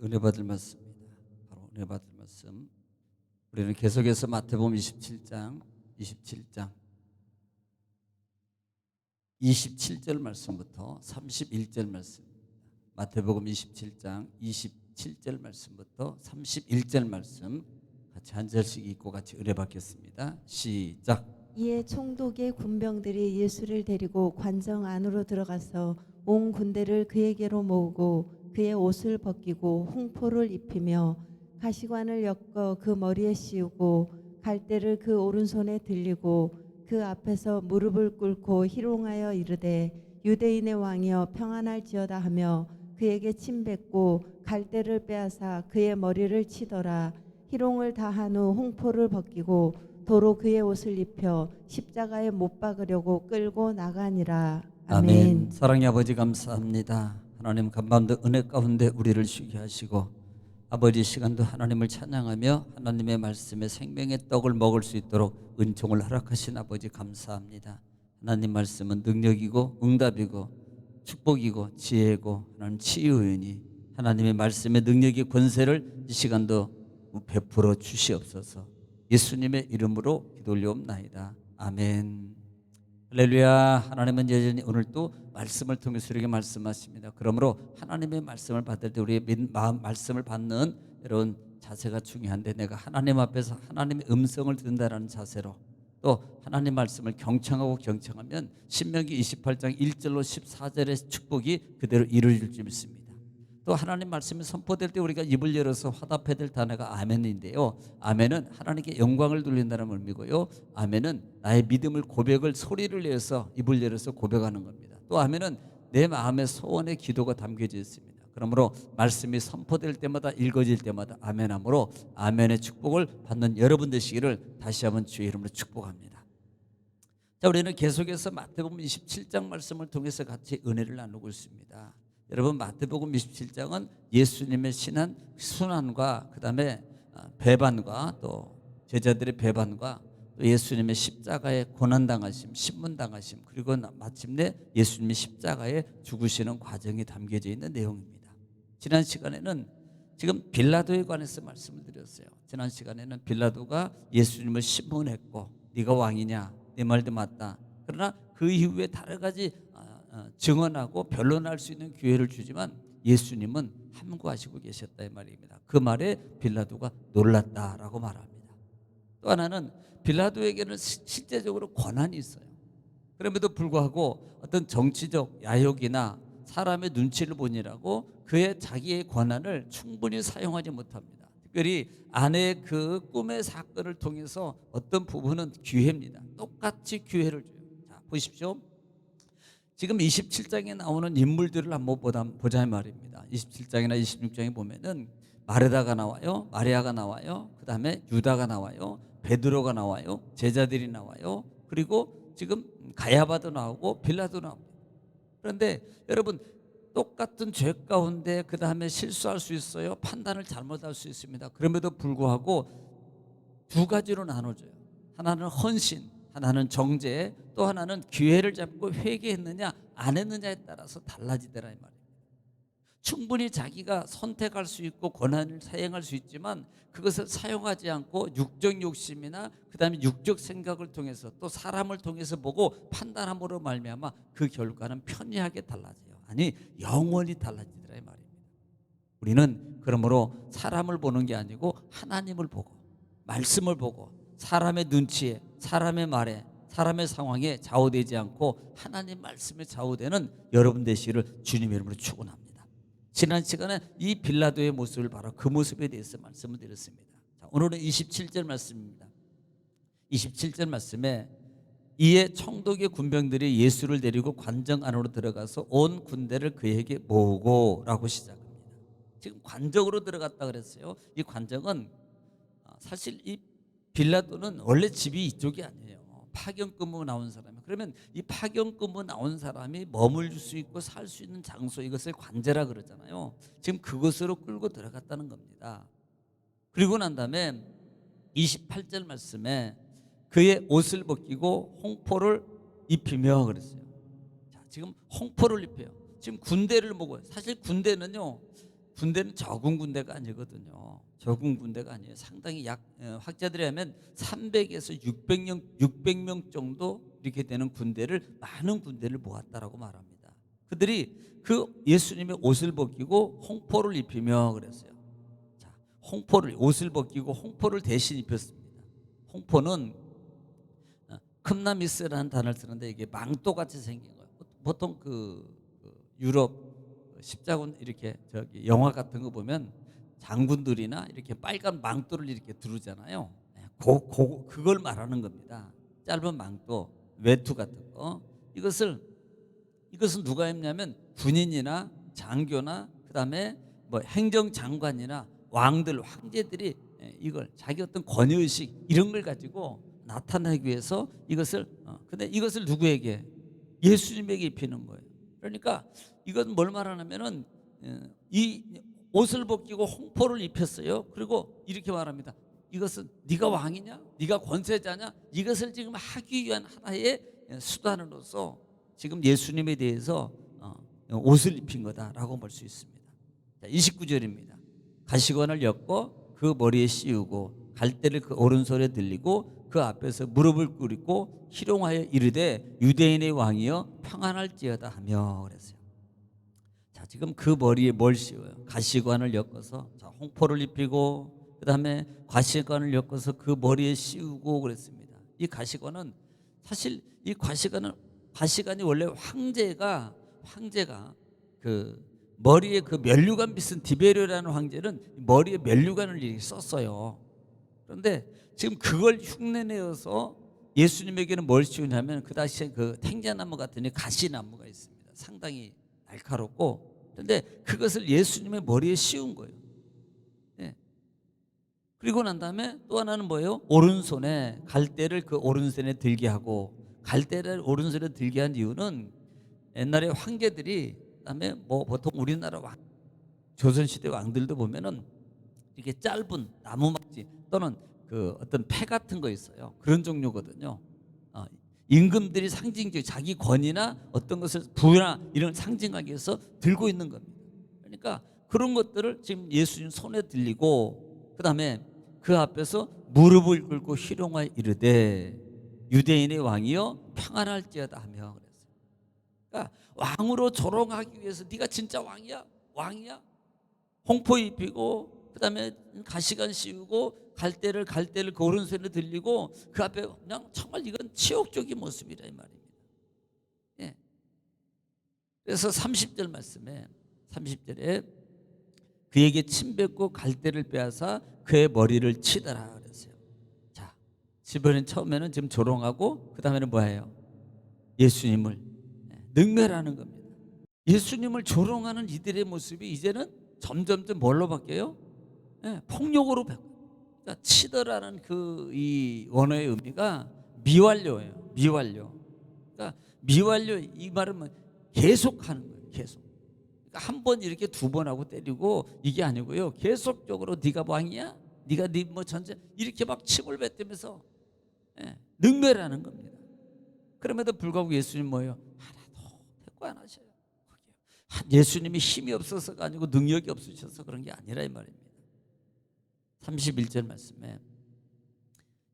은혜 받을 말씀입니다. 바로 은혜 받을 말씀. 우리는 계속해서 마태복음 27장 27절 말씀부터 31절 말씀입니다. 마태복음 27장 27절 말씀부터 31절 말씀 같이 한 절씩 읽고 같이 은혜 받겠습니다. 시작. 이에 총독의 군병들이 예수를 데리고 관정 안으로 들어가서 온 군대를 그에게로 모으고 그의 옷을 벗기고 홍포를 입히며 가시관을 엮어 그 머리에 씌우고 갈대를 그 오른손에 들리고 그 앞에서 무릎을 꿇고 희롱하여 이르되 유대인의 왕이여 평안할지어다 하며 그에게 침뱉고 갈대를 빼앗아 그의 머리를 치더라. 희롱을 다한 후 홍포를 벗기고 도로 그의 옷을 입혀 십자가에 못 박으려고 끌고 나가니라. 아멘. 아멘. 사랑의 아버지 감사합니다. 하나님 간밤도 은혜 가운데 우리를 쉬게 하시고 아버지 시간도 하나님을 찬양하며 하나님의 말씀에 생명의 떡을 먹을 수 있도록 은총을 허락하신 아버지 감사합니다. 하나님 말씀은 능력이고 응답이고 축복이고 지혜고 하나님 치유이니 하나님의 말씀의 능력의 권세를 이 시간도 베풀어 주시옵소서. 예수님의 이름으로 기도 올려옵나이다. 아멘. 할렐루야. 하나님은 여전히 오늘도 말씀을 통해서 우리에게 말씀하십니다. 그러므로 하나님의 말씀을 받을 때 우리의 말씀을 받는 이런 자세가 중요한데, 내가 하나님 앞에서 하나님의 음성을 듣는다는 자세로 또 하나님 말씀을 경청하면 신명기 28장 1절로 14절의 축복이 그대로 이루어질 줄 믿습니다. 또 하나님 말씀이 선포될 때 우리가 입을 열어서 화답해야 될 단어가 아멘인데요, 아멘은 하나님께 영광을 돌린다는 의미고요, 아멘은 나의 믿음을 고백을 소리를 내서 입을 열어서 고백하는 겁니다. 또 아멘은 내 마음의 소원의 기도가 담겨져 있습니다. 그러므로 말씀이 선포될 때마다 읽어질 때마다 아멘함으로 아멘의 축복을 받는 여러분 되시기를 다시 한번 주의 이름으로 축복합니다. 자, 우리는 계속해서 마태복음 27장 말씀을 통해서 같이 은혜를 나누고 있습니다. 여러분, 마태복음 27장은 예수님의 순환과 그 다음에 배반과 또 제자들의 배반과 또 예수님의 십자가에 고난당하심, 신문당하심, 그리고 마침내 예수님이 십자가에 죽으시는 과정이 담겨져 있는 내용입니다. 지난 시간에는 지금 빌라도에 관해서 말씀을 드렸어요. 지난 시간에는 빌라도가 예수님을 신문했고 네가 왕이냐, 네 말도 맞다. 그러나 그 이후에 여러 가지 증언하고 변론할 수 있는 기회를 주지만 예수님은 함구하시고 계셨다 이 말입니다. 그 말에 빌라도가 놀랐다라고 말합니다. 또 하나는 빌라도에게는 실제적으로 권한이 있어요. 그럼에도 불구하고 어떤 정치적 야욕이나 사람의 눈치를 보느라고 그의 자기의 권한을 충분히 사용하지 못합니다. 특별히 아내의 그 꿈의 사건을 통해서 어떤 부분은 기회입니다. 똑같이 기회를 줘요. 자, 보십시오. 지금 27장에 나오는 인물들을 한번 보자 말입니다. 27장이나 26장에 보면은 마르다가 나와요, 마리아가 나와요, 그 다음에 유다가 나와요, 베드로가 나와요, 제자들이 나와요, 그리고 지금 가야바도 나오고 빌라도 나옵니다. 그런데 여러분, 똑같은 죄 가운데 그 다음에 실수할 수 있어요. 판단을 잘못할 수 있습니다. 그럼에도 불구하고 두 가지로 나눠져요. 하나는 헌신, 하나는 정죄, 또 하나는 기회를 잡고 회개했느냐 안 했느냐에 따라서 달라지더라 이 말이에요. 충분히 자기가 선택할 수 있고 권한을 사용할 수 있지만 그것을 사용하지 않고 육적 욕심이나 그 다음에 육적 생각을 통해서 또 사람을 통해서 보고 판단함으로 말미암아 그 결과는 편리하게 달라져요. 아니, 영원히 달라지더라 이 말입니다. 우리는 그러므로 사람을 보는 게 아니고 하나님을 보고 말씀을 보고 사람의 눈치에, 사람의 말에, 사람의 상황에 좌우되지 않고 하나님 말씀에 좌우되는 여러분 되시기를 주님의 이름으로 축원합니다. 지난 시간에 이 빌라도의 모습을 바로 그 모습에 대해서 말씀을 드렸습니다. 자, 오늘은 27절 말씀입니다. 27절 말씀에 이에 총독의 군병들이 예수를 데리고 관정 안으로 들어가서 온 군대를 그에게 모으고 라고 시작합니다. 지금 관정으로 들어갔다 그랬어요. 이 관정은 사실 이 빌라도는 원래 집이 이쪽이 아니에요. 파견근무 나온 사람이. 그러면 이 파견근무 나온 사람이 머물 수 있고 살 수 있는 장소, 이것을 관제라 그러잖아요. 지금 그곳으로 끌고 들어갔다는 겁니다. 그리고 난 다음에 28절 말씀에 그의 옷을 벗기고 홍포를 입히며 그랬어요. 자, 지금 홍포를 입혀요. 지금 군대를 보고, 사실 군대는요 군대는 적은 군대가 아니거든요. 적은 군대가 아니에요. 상당히 학자들이 하면 300에서 600명 정도 이렇게 되는 군대를, 많은 군대를 모았다라고 말합니다. 그들이 그 예수님의 옷을 벗기고 홍포를 입히며 그랬어요. 자, 옷을 벗기고 홍포를 대신 입혔습니다. 홍포는 큼나미스라는 단어를 쓰는데 이게 망토같이 생긴 거예요. 보통 유럽 십자군 이렇게 영화 같은 거 보면 장군들이나 이렇게 빨간 망토를 이렇게 두르잖아요. 그걸 말하는 겁니다. 짧은 망토, 외투 같은 거. 이것은 누가 했냐면 군인이나 장교나 그다음에 뭐 행정장관이나 왕들, 황제들이 이걸 자기 어떤 권위의식 이런 걸 가지고 나타내기 위해서 근데 이것을 누구에게? 예수님에게 입히는 거예요. 그러니까 이건 뭘 말하냐면은 이 옷을 벗기고 홍포를 입혔어요. 그리고 이렇게 말합니다. 이것은 네가 왕이냐? 네가 권세자냐? 이것을 지금 하기 위한 하나의 수단으로서 지금 예수님에 대해서 옷을 입힌 거다라고 볼 수 있습니다. 29절입니다. 가시관을 엮고 그 머리에 씌우고 갈대를 그 오른손에 들리고 그 앞에서 무릎을 꿇고 희롱하여 이르되 유대인의 왕이여 평안할지어다 하며 그랬어요. 자, 지금 그 머리에 뭘 씌워요? 가시관을 엮어서 홍포를 입히고 그다음에 가시관을 엮어서 그 머리에 씌우고 그랬습니다. 이 가시관은 사실 가시관이 원래 황제가 그 머리에 그 면류관 비쓴 디베르라는 황제는 머리에 면류관을 이렇게 썼어요. 그런데 지금 그걸 흉내내어서 예수님에게는 뭘 씌우냐면 그 당시에 그 탱자나무 같은 가시나무가 있습니다. 상당히 날카롭고, 그런데 그것을 예수님의 머리에 씌운 거예요. 네. 그리고 난 다음에 또 하나는 뭐예요? 오른손에 갈대를 그 오른손에 들게 하고, 갈대를 오른손에 들게 한 이유는 옛날에 황제들이, 그다음에 뭐 보통 우리나라 조선시대 왕들도 보면은 이렇게 짧은 나무막지 또는 그 어떤 패 같은 거 있어요. 그런 종류거든요. 임금들이 상징적 자기 권위나 어떤 것을 부나 이런 상징하기 위해서 들고 있는 겁니다. 그러니까 그런 것들을 지금 예수님 손에 들리고 그다음에 그 앞에서 무릎을 꿇고 희롱하여 이르되 유대인의 왕이여 평안할지어다 하며 그랬어요. 그러니까 왕으로 조롱하기 위해서 네가 진짜 왕이야? 홍포 입히고 그다음에 가시관 씌우고 갈대를 그 오른손에 들리고 그 앞에 그냥 정말 이건 치욕적인 모습이라 이 말입니다. 예. 그래서 30절 말씀에 30절에 그에게 침뱉고 갈대를 빼앗아 그의 머리를 치더라 그랬어요. 자, 이번엔 처음에는 지금 조롱하고 그다음에는 뭐예요? 예수님을 능멸하는 겁니다. 예수님을 조롱하는 이들의 모습이 이제는 점점점 뭘로 바뀌어요? 폭력으로 바뀌어요. 그러니까 치더라는 이 원어의 의미가 미완료예요. 미완료. 그러니까 미완료 이 말은 뭐 계속하는 거예요. 계속. 그러니까 한 번 이렇게 두 번 하고 때리고 이게 아니고요. 계속적으로 네가 왕이야? 네가 뭐 전체 이렇게 막 침을 뱉으면서 능멸하는 겁니다. 그럼에도 불구하고 예수님 뭐예요? 하나도 대꾸 안 하셔요. 예수님이 힘이 없어서가 아니고 능력이 없으셔서 그런 게 아니라 이 말입니다. 31절 말씀에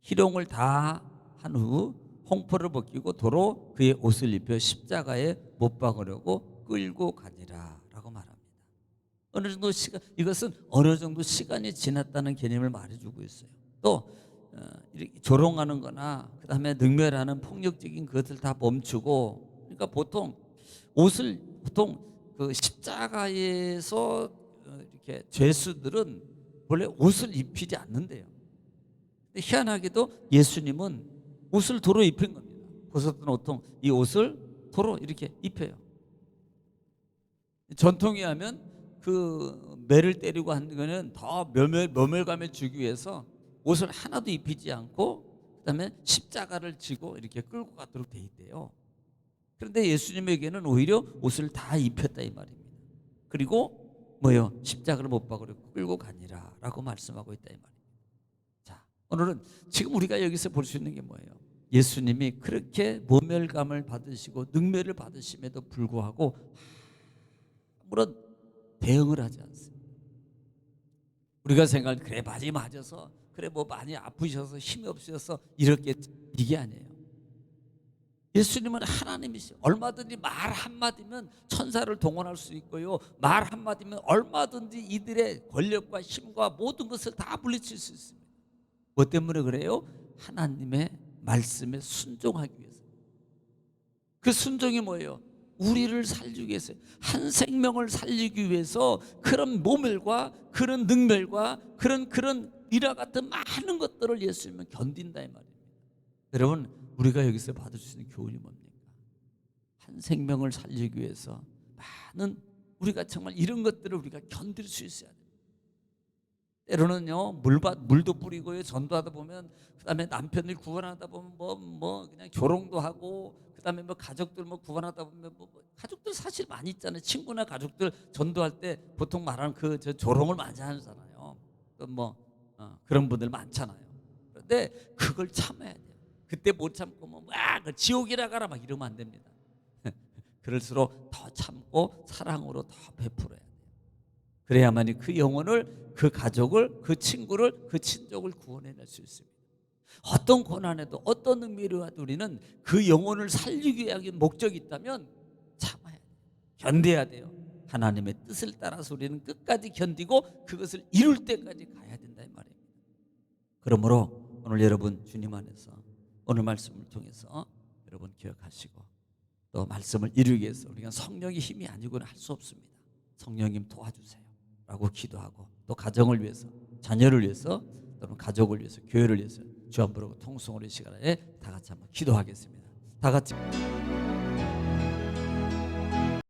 희롱을 다 한 후 홍포를 벗기고 도로 그의 옷을 입혀 십자가에 못 박으려고 끌고 가니라 라고 말합니다. 이것은 어느 정도 시간이 지났다는 개념을 말해주고 있어요. 또 이렇게 조롱하는 거나 그 다음에 능멸하는 폭력적인 것을 다 멈추고, 그러니까 보통 그 십자가에서 이렇게 죄수들은 원래 옷을 입히지 않는데요. 근데 희한하게도 예수님은 옷을 도로 입힌 겁니다. 벗었던 이 옷을 도로 이렇게 입혀요. 전통에 하면 그 매를 때리고 하는 거는 더 모멸감을 주기 위해서 옷을 하나도 입히지 않고 그다음에 십자가를 지고 이렇게 끌고 가도록 돼 있대요. 그런데 예수님에게는 오히려 옷을 다 입혔다 이 말입니다. 그리고 뭐요? 십자가를 못 박으려 끌고 가니라라고 말씀하고 있다 이 말입니다. 자, 오늘은 지금 우리가 여기서 볼 수 있는 게 뭐예요? 예수님이 그렇게 모멸감을 받으시고 능멸을 받으심에도 불구하고 아무런 대응을 하지 않습니다. 우리가 생각할 때 그래 많이 맞아서 그래 뭐 많이 아프셔서 힘이 없으셔서 이렇게 이게 아니에요. 예수님은 하나님이시죠. 얼마든지 말 한마디면 천사를 동원할 수 있고요. 말 한마디면 얼마든지 이들의 권력과 힘과 모든 것을 다 물리칠 수 있습니다. 뭐 때문에 그래요? 하나님의 말씀에 순종하기 위해서. 그 순종이 뭐예요? 우리를 살리기 위해서, 한 생명을 살리기 위해서 그런 모멸과 그런 능멸과 그런 이와 같은 많은 것들을 예수님은 견딘다 이 말입니다. 여러분, 우리가 여기서 받을 수 있는 교훈이 뭡니까? 한 생명을 살리기 위해서 많은, 우리가 정말 이런 것들을 우리가 견딜 수 있어야 돼요. 때로는요, 물도 뿌리고요, 전도하다 보면, 그다음에 남편을 구원하다 보면 뭐 그냥 조롱도 하고, 그다음에 뭐 가족들 뭐 구원하다 보면 뭐 가족들 사실 많이 있잖아요. 친구나 가족들 전도할 때 보통 말하는 저 조롱을 많이 하잖아요. 또 그런 분들 많잖아요. 그런데 그걸 참아야 돼요. 그때 못 참고 그 지옥이라 가라 막 이러면 안 됩니다. 그럴수록 더 참고 사랑으로 더 베풀어야 돼요. 그래야만이 그 영혼을, 그 가족을, 그 친구를, 그 친족을 구원해낼 수 있습니다. 어떤 고난에도 어떤 능미를 와도 우리는 그 영혼을 살리기 위한 목적이 있다면 참아야 돼요. 견뎌야 돼요. 하나님의 뜻을 따라서 우리는 끝까지 견디고 그것을 이룰 때까지 가야 된다 이 말입니다. 그러므로 오늘 여러분 주님 안에서 오늘 말씀을 통해서 여러분 기억하시고, 또 말씀을 이루기 위해서 우리가 성령의 힘이 아니고는 할 수 없습니다. 성령님 도와주세요 라고 기도하고, 또 가정을 위해서, 자녀를 위해서, 또는 가족을 위해서, 교회를 위해서 주 안 부르고 통성으로 이 시간에 다 같이 한번 기도하겠습니다. 다 같이